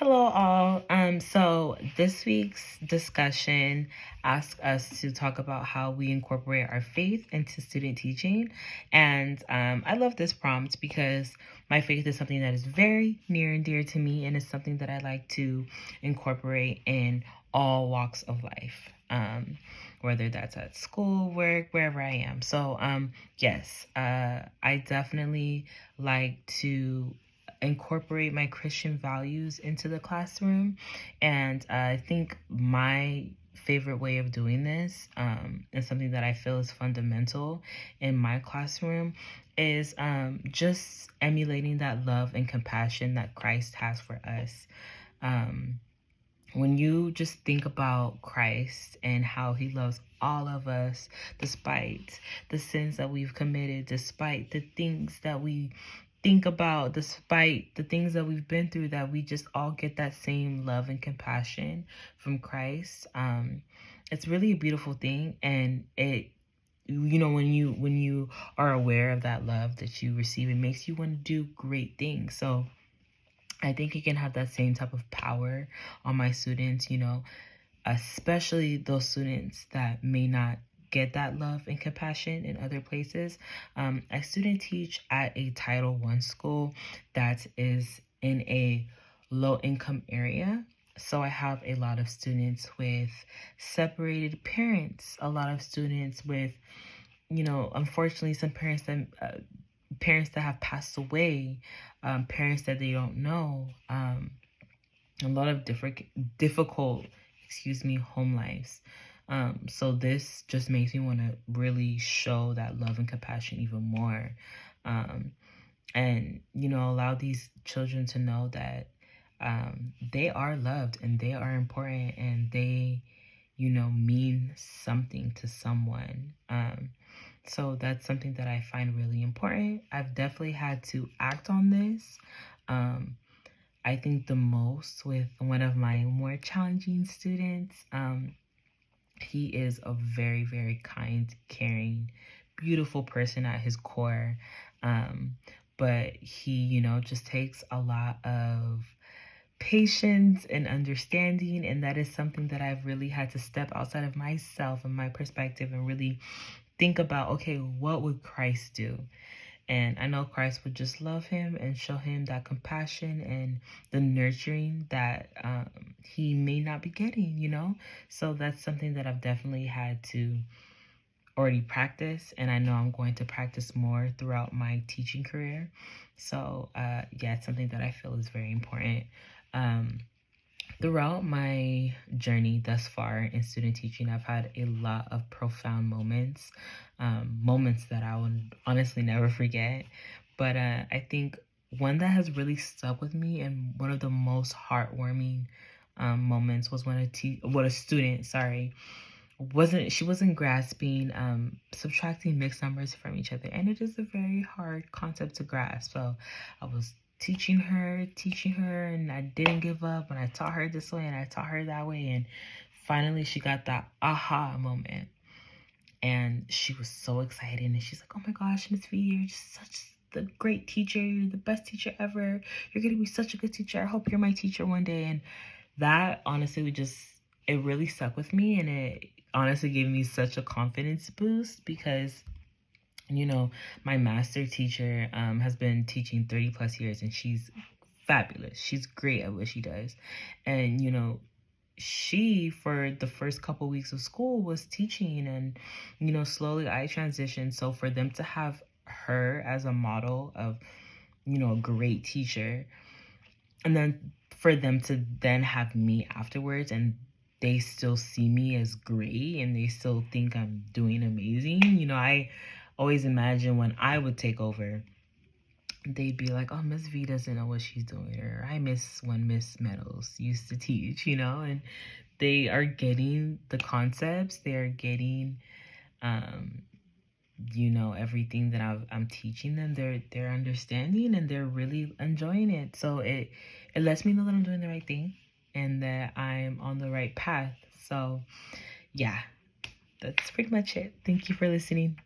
Hello all. So this week's discussion asks us to talk about how we incorporate our faith into student teaching. And I love this prompt because my faith is something that is very near and dear to me, and it's something that I like to incorporate in all walks of life. Whether that's at school, work, wherever I am. So yes, I definitely like to incorporate my Christian values into the classroom. And I think my favorite way of doing this, and something that I feel is fundamental in my classroom, is just emulating that love and compassion that Christ has for us. Um, when you just think about Christ and how he loves all of us, despite the sins that we've committed, despite the things that we think about, despite the things that we've been through, that we just all get that same love and compassion from Christ. It's really a beautiful thing, and it, when you are aware of that love that you receive, it makes you want to do great things. So I think it can have that same type of power on my students, especially those students that may not get that love and compassion in other places. I student teach at a Title I school that is in a low income area. So I have a lot of students with separated parents, a lot of students with, unfortunately, some parents that have passed away, parents that they don't know, a lot of difficult, home lives. So this just makes me want to really show that love and compassion even more, and allow these children to know that they are loved and they are important and they mean something to someone. So that's something that I find really important. I've definitely had to act on this. I think the most with one of my more challenging students. He is a very, very kind, caring, beautiful person at his core. But he, just takes a lot of patience and understanding, and that is something that I've really had to step outside of myself and my perspective and really think about, okay, what would Christ do? And I know Christ would just love him and show him that compassion and the nurturing that he may not be getting. So that's something that I've definitely had to already practice, and I know I'm going to practice more throughout my teaching career. So yeah, it's something that I feel is very important. Throughout my journey thus far in student teaching, I've had a lot of profound moments, moments that I would honestly never forget. But I think one that has really stuck with me and one of the most heartwarming moments was when a student, wasn't grasping subtracting mixed numbers from each other, and it is a very hard concept to grasp. So I was teaching her, and I didn't give up, and I taught her this way and I taught her that way, and finally she got that aha moment, and she was so excited, and she's like, oh my gosh, Miss V, you're just such the great teacher, you're the best teacher ever, you're gonna be such a good teacher, I hope you're my teacher one day. And that honestly it really stuck with me, and it honestly gave me such a confidence boost because my master teacher has been teaching 30 plus years, and she's fabulous. She's great at what she does. And, she, for the first couple weeks of school, was teaching, and, slowly I transitioned. So for them to have her as a model of, a great teacher, and then for them to then have me afterwards, and they still see me as great and they still think I'm doing amazing. I always imagine when I would take over, they'd be like, oh, Miss V doesn't know what she's doing, or I miss when Miss Meadows used to teach, and they are getting the concepts, they are getting everything that I'm teaching them. They're understanding and they're really enjoying it. So it lets me know that I'm doing the right thing and that I'm on the right path. So yeah, that's pretty much it. Thank you for listening.